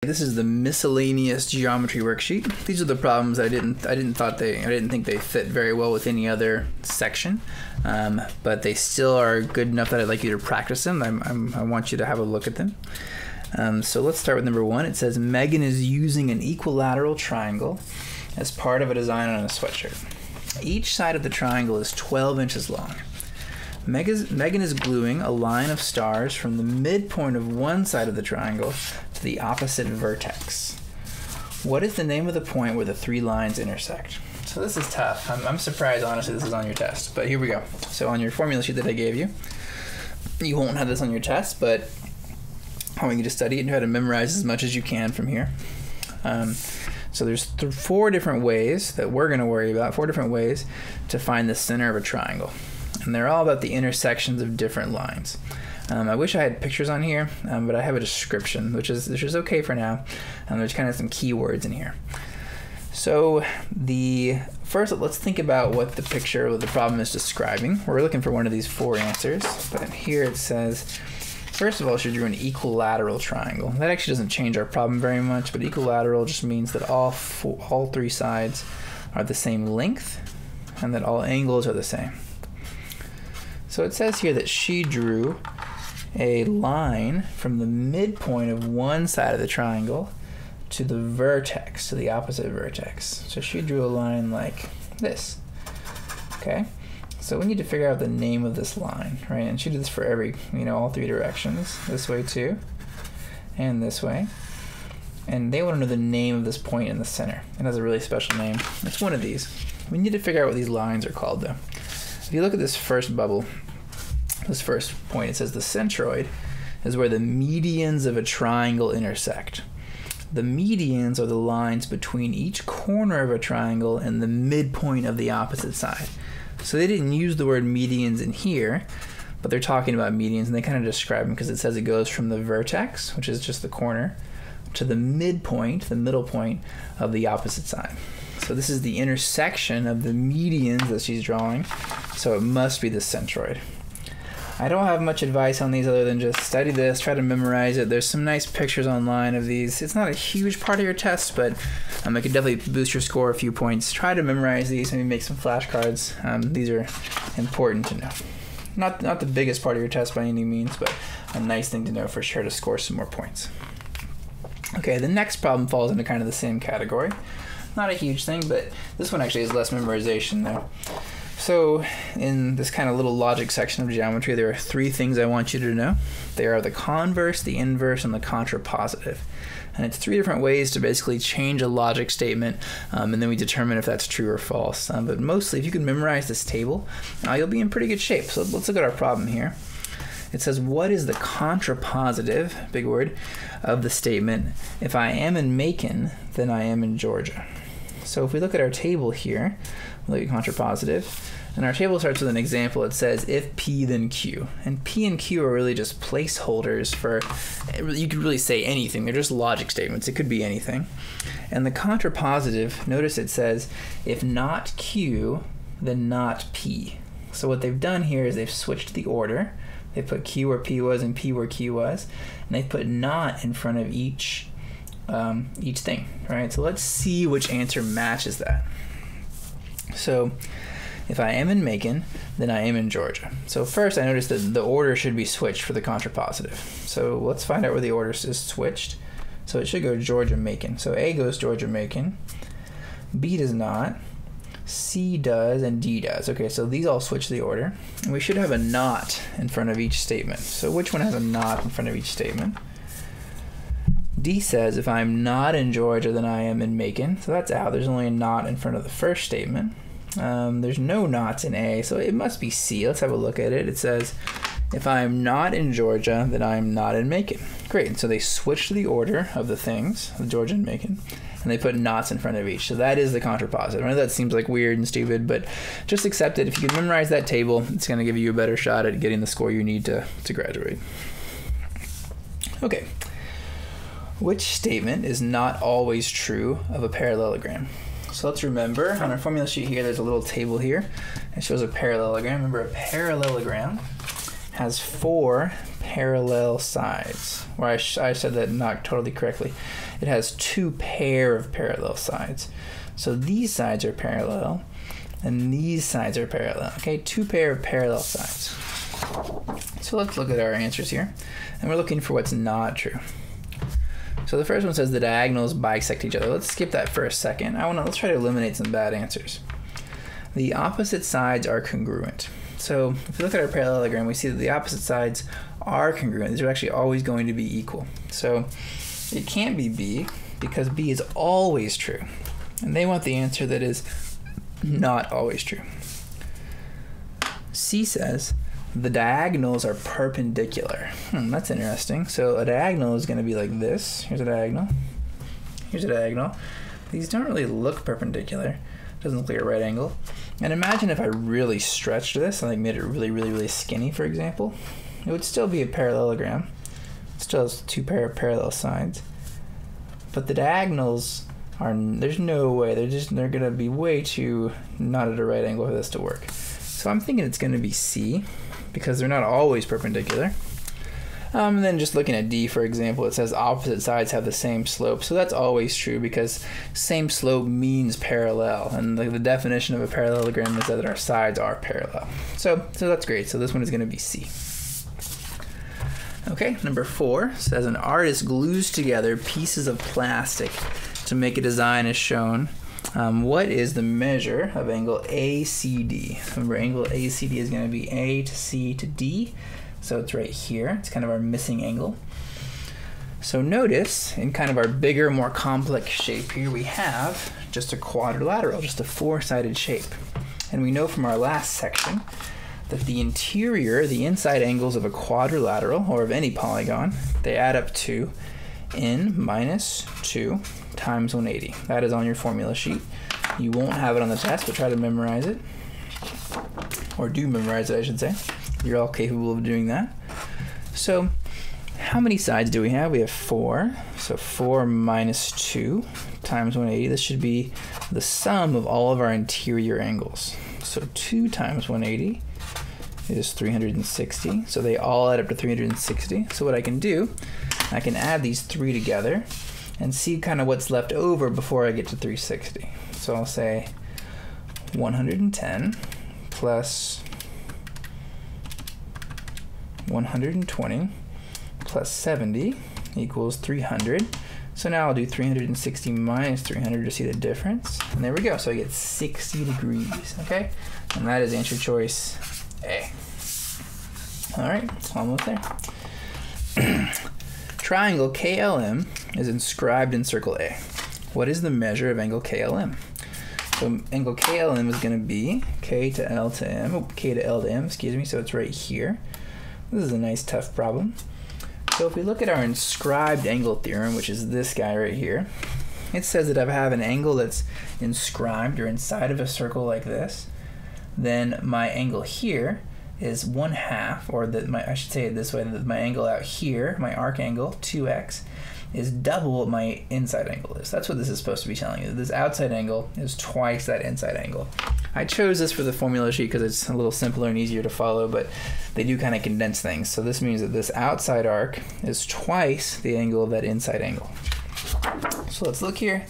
This is the miscellaneous geometry worksheet. These are the problems I didn't think they fit very well with any other section, but they still are good enough that I'd like you to practice them. I want you to have a look at them. So let's start with number 1. It says Megan is using an equilateral triangle as part of a design on a sweatshirt. Each side of the triangle is 12 inches long. Megan is gluing a line of stars from the midpoint of one side of the triangle to the opposite vertex. What is the name of the point where the 3 lines intersect? So this is tough. I'm surprised, honestly, this is on your test, but here we go. So on your formula sheet that I gave you, you won't have this on your test, but I want you to study it and try to memorize as much as you can from here. So there's 4 different ways that we're going to worry about, 4 different ways to find the center of a triangle. And they're all about the intersections of different lines. I wish I had pictures on here, but I have a description, which is okay for now. There's kind of some keywords in here. So first, let's think about what the picture or the problem is describing. We're looking for one of these 4 answers, but here it says, first of all, she drew an equilateral triangle. That actually doesn't change our problem very much, but equilateral just means that all 3 sides are the same length and that all angles are the same. So it says here that she drew a line from the midpoint of one side of the triangle to the vertex, to the opposite vertex. So she drew a line like this, okay? So we need to figure out the name of this line, right? And she did this for all 3 directions, this way too, and this way. And they want to know the name of this point in the center. It has a really special name. It's one of these. We need to figure out what these lines are called though. If you look at this first bubble, this first point, it says the centroid is where the medians of a triangle intersect. The medians are the lines between each corner of a triangle and the midpoint of the opposite side. So they didn't use the word medians in here, but they're talking about medians, and they kind of describe them because it says it goes from the vertex, which is just the corner, to the midpoint, the middle point of the opposite side. So this is the intersection of the medians that she's drawing, so it must be the centroid. I don't have much advice on these other than just study this, try to memorize it. There's some nice pictures online of these. It's not a huge part of your test, but it can definitely boost your score a few points. Try to memorize these, maybe make some flashcards. These are important to know. Not the biggest part of your test by any means, but a nice thing to know for sure to score some more points. Okay, the next problem falls into kind of the same category. Not a huge thing, but this one actually has less memorization though. So in this kind of little logic section of geometry, there are 3 things I want you to know. They are the converse, the inverse, and the contrapositive. And it's 3 different ways to basically change a logic statement, and then we determine if that's true or false. But mostly, if you can memorize this table, you'll be in pretty good shape. So let's look at our problem here. It says, what is the contrapositive, big word, of the statement, if I am in Macon, then I am in Georgia? So if we look at our table here, look at contrapositive, and our table starts with an example. It says, if P, then Q. And P and Q are really just placeholders for, you could really say anything. They're just logic statements. It could be anything. And the contrapositive, notice it says, if not Q, then not P. So what they've done here is they've switched the order. They put Q where P was and P where Q was, and they put not in front of each thing, right? So let's see which answer matches that. So if I am in Macon, then I am in Georgia. So first I noticed that the order should be switched for the contrapositive. So let's find out where the order is switched. So it should go Georgia, Macon. So A goes Georgia, Macon. B does not. C does, and D does. Okay, so these all switch the order. And we should have a not in front of each statement. So which one has a not in front of each statement? D says, if I'm not in Georgia, then I am in Macon. So that's out. There's only a not in front of the first statement. There's no nots in A, so it must be C. Let's have a look at it. It says, if I'm not in Georgia, then I'm not in Macon. Great, and so they switched the order of the things, the Georgia and Macon, and they put nots in front of each. So that is the contrapositive. I know that seems like weird and stupid, but just accept it. If you can memorize that table, it's going to give you a better shot at getting the score you need to graduate. Okay. Which statement is not always true of a parallelogram? So let's remember, on our formula sheet here, there's a little table here. It shows a parallelogram. Remember, a parallelogram has 4 parallel sides. Or I said that not totally correctly. It has 2 pair of parallel sides. So these sides are parallel, and these sides are parallel. Okay, 2 pair of parallel sides. So let's look at our answers here. And we're looking for what's not true. So the first one says the diagonals bisect each other. Let's skip that for a second. Let's try to eliminate some bad answers. The opposite sides are congruent. So if we look at our parallelogram, we see that the opposite sides are congruent. These are actually always going to be equal. So it can't be B, because B is always true. And they want the answer that is not always true. C says the diagonals are perpendicular. That's interesting. So a diagonal is going to be like this. Here's a diagonal. Here's a diagonal. These don't really look perpendicular. Doesn't look like a right angle. And imagine if I really stretched this and like made it really, really, really skinny, for example. It would still be a parallelogram. It still has 2 pair of parallel sides. But the diagonals are, there's no way. They're gonna be way too not at a right angle for this to work. So I'm thinking it's gonna be C, because they're not always perpendicular. And then just looking at D, for example, it says opposite sides have the same slope. So that's always true, because same slope means parallel. And the definition of a parallelogram is that our sides are parallel. So that's great. So this one is going to be C. Okay, number 4 says an artist glues together pieces of plastic to make a design as shown. What is the measure of angle ACD? Remember, angle ACD is going to be A to C to D. So it's right here. It's kind of our missing angle. So notice, in kind of our bigger, more complex shape here, we have just a quadrilateral, just a 4-sided shape. And we know from our last section that the interior, the inside angles of a quadrilateral, or of any polygon, they add up to n minus 2 times 180. That is on your formula sheet. You won't have it on the test, but try to memorize it. Or do memorize it, I should say. You're all capable of doing that. So how many sides do we have? We have 4. So 4 minus 2 times 180. This should be the sum of all of our interior angles. So 2 times 180 is 360. So they all add up to 360. So what I can do, I can add these 3 together and see kind of what's left over before I get to 360. So I'll say 110 plus 120 plus 70 equals 300. So now I'll do 360 minus 300 to see the difference. And there we go. So I get 60 degrees, okay? And that is answer choice A. All right, almost there. Triangle KLM is inscribed in circle A. What is the measure of angle KLM? So angle KLM is going to be K to L to M, K to L to M, excuse me. So it's right here. This is a nice tough problem. So if we look at our inscribed angle theorem, which is this guy right here, it says that if I have an angle that's inscribed or inside of a circle like this, then my angle here is 1/2, or I should say it this way, that my angle out here, my arc angle, 2x, is double what my inside angle is. That's what this is supposed to be telling you. This outside angle is twice that inside angle. I chose this for the formula sheet because it's a little simpler and easier to follow, but they do kind of condense things. So this means that this outside arc is twice the angle of that inside angle. So let's look here,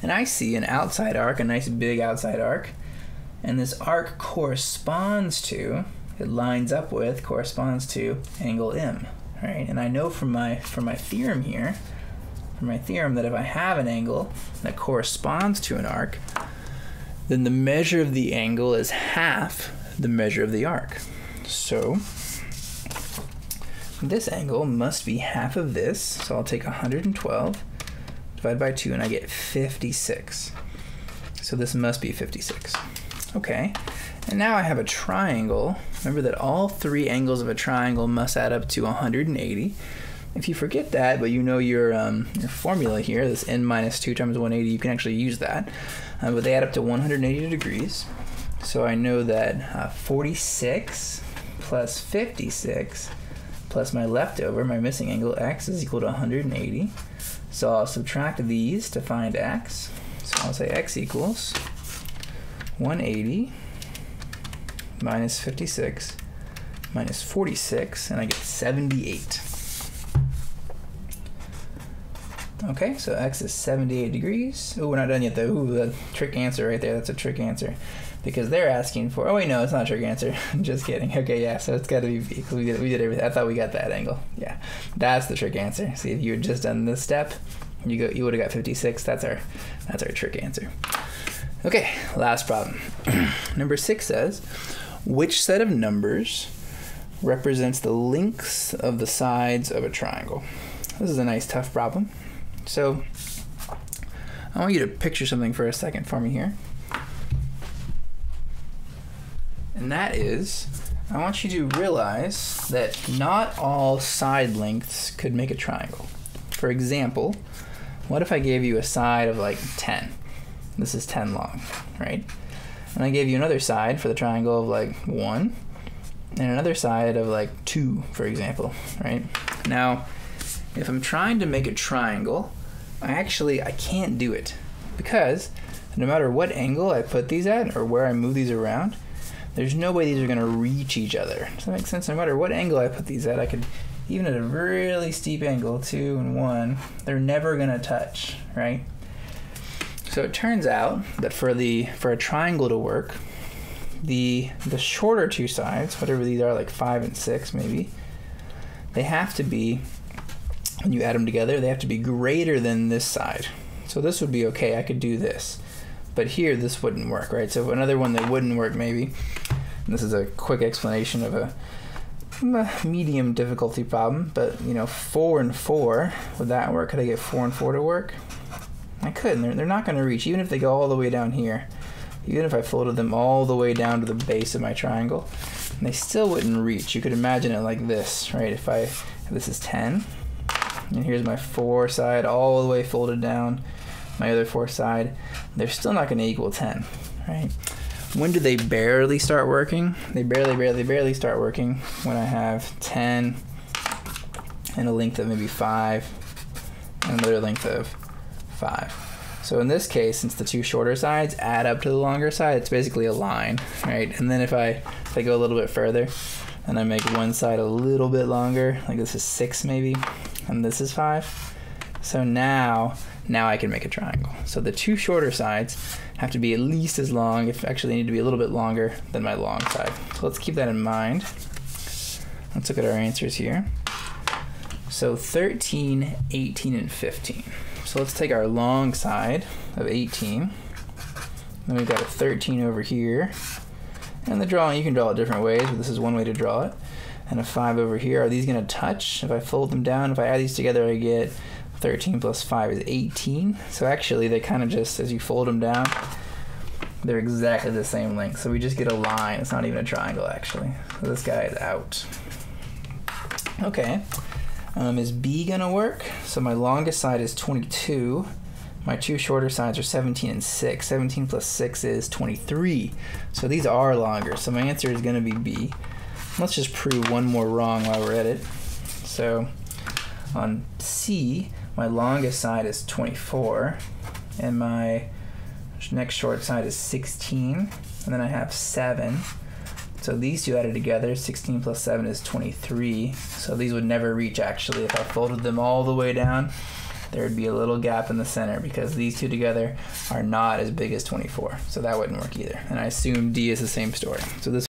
and I see an outside arc, a nice big outside arc, and this arc corresponds to, it lines up with, corresponds to angle M, right? And I know from my theorem here, that if I have an angle that corresponds to an arc, then the measure of the angle is half the measure of the arc. So this angle must be half of this. So I'll take 112, divide by 2, and I get 56. So this must be 56. Okay, and now I have a triangle. Remember that all 3 angles of a triangle must add up to 180. If you forget that, but you know your formula here, this n minus 2 times 180, you can actually use that. But they add up to 180 degrees. So I know that 46 plus 56 plus my leftover, my missing angle, x, is equal to 180. So I'll subtract these to find x. So I'll say x equals 180 minus 56 minus 46, and I get 78. Okay, so x is 78 degrees. Oh, we're not done yet though. Ooh, the trick answer right there. That's a trick answer. Because they're asking for, oh wait, no, it's not a trick answer. Just kidding. Okay, yeah, so it's got to be b, because we did everything. I thought we got that angle. Yeah, that's the trick answer. See, if you had just done this step, you would have got 56. That's our trick answer. Okay, last problem. Number 6 says, which set of numbers represents the lengths of the sides of a triangle? This is a nice, tough problem. So I want you to picture something for a second for me here. And that is, I want you to realize that not all side lengths could make a triangle. For example, what if I gave you a side of like 10? This is 10 long, right? And I gave you another side for the triangle of like 1, and another side of like 2, for example, right? Now, if I'm trying to make a triangle, I can't do it, because no matter what angle I put these at or where I move these around, there's no way these are going to reach each other. Does that make sense? No matter what angle I put these at, I could, even at a really steep angle, 2 and 1, they're never going to touch, right? So it turns out that for a triangle to work, the shorter two sides, whatever these are, like 5 and 6 maybe, they have to be, when you add them together, they have to be greater than this side. So this would be okay, I could do this. But here, this wouldn't work, right? So another one that wouldn't work maybe, and this is a quick explanation of a medium difficulty problem, but 4 and 4, would that work? Could I get 4 and 4 to work? I couldn't. They're not going to reach, even if they go all the way down here. Even if I folded them all the way down to the base of my triangle, they still wouldn't reach. You could imagine it like this, right? If this is 10, and here's my 4 side all the way folded down, my other 4 side, they're still not going to equal 10, right? When do they barely start working? They barely start working when I have 10 and a length of maybe 5 and another length of 5. So in this case, since the two shorter sides add up to the longer side, it's basically a line, right? And then if I go a little bit further and I make one side a little bit longer, like this is 6 maybe, and this is 5. So now I can make a triangle. So the two shorter sides have to be at least as long, if actually they need to be a little bit longer than my long side. So let's keep that in mind. Let's look at our answers here. So 13, 18, and 15. So let's take our long side of 18. Then we've got a 13 over here. And the drawing, you can draw it different ways, but this is one way to draw it. And a 5 over here. Are these going to touch? If I fold them down, if I add these together, I get 13 plus 5 is 18. So actually, they kind of just, as you fold them down, they're exactly the same length. So we just get a line. It's not even a triangle, actually. So this guy is out. Okay. Is B going to work? So my longest side is 22. My two shorter sides are 17 and 6. 17 plus 6 is 23. So these are longer. So my answer is going to be B. Let's just prove one more wrong while we're at it. So on C, my longest side is 24. And my next short side is 16. And then I have 7. So these two added together, 16 plus 7 is 23. So these would never reach, actually. If I folded them all the way down, there would be a little gap in the center because these two together are not as big as 24. So that wouldn't work either. And I assume D is the same story. So this